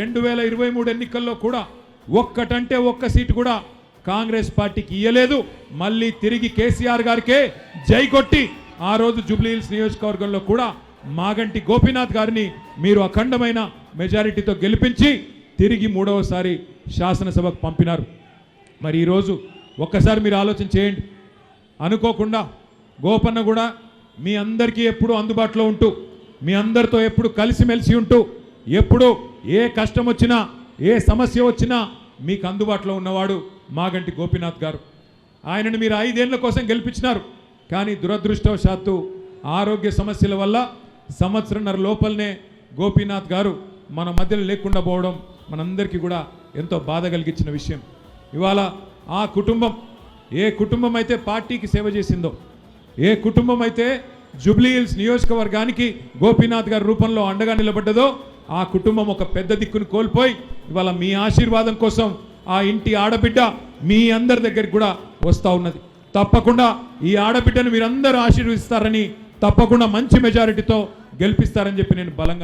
2023 ఎన్నికల్లో కూడా ఒక్కటంటే ఒక్క సీటు కూడా కాంగ్రెస్ పార్టీకి ఇయ్యలేదు. మళ్ళీ తిరిగి కేసీఆర్ గారికే జై కొట్టి ఆ రోజు జూబ్లీహిల్స్ నియోజకవర్గంలో కూడా మాగంటి గోపీనాథ్ గారిని మీరు అఖండమైన మెజారిటీతో గెలిపించి తిరిగి మూడవసారి శాసనసభకు పంపినారు. మరి ఈరోజు ఒక్కసారి మీరు ఆలోచన చేయండి. అనుకోకుండా గోపన్న కూడా మీ అందరికీ ఎప్పుడు అందుబాటులో ఉంటూ మీ అందరితో ఎప్పుడు కలిసిమెలిసి ఉంటూ ఎప్పుడు ఏ కష్టం వచ్చినా ఏ సమస్య వచ్చినా మీకు అందుబాటులో ఉన్నవాడు మాగంటి గోపీనాథ్ గారు. ఆయనను మీరు 5 ఏళ్ల కోసం గెలిపించినారు. కానీ దురదృష్టవశాత్తు ఆరోగ్య సమస్యల వల్ల సంవత్సరంన్నర లోపలనే గోపీనాథ్ గారు మన మధ్యలో లేకుండా పోవడం మనందరికీ కూడా ఎంతో బాధ కలిగించిన విషయం. ఇవాళ ఆ కుటుంబం ఏ కుటుంబం అయితే పార్టీకి సేవ చేసిందో, ఏ కుటుంబం అయితే జూబ్లీహిల్స్ నియోజకవర్గానికి గోపీనాథ్ గారి రూపంలో అండగా నిలబడ్డదో ఆ కుటుంబం ఒక పెద్ద దిక్కును కోల్పోయి ఇవాళ మీ ఆశీర్వాదం కోసం ఆ ఇంటి ఆడబిడ్డ మీ అందరి దగ్గరికి కూడా వస్తూ ఉన్నది. తప్పకుండా ఈ ఆడబిడ్డను మీరందరూ ఆశీర్వదిస్తారని, తప్పకుండా మంచి మెజారిటీతో గెలిపిస్తారని చెప్పి నేను బలంగా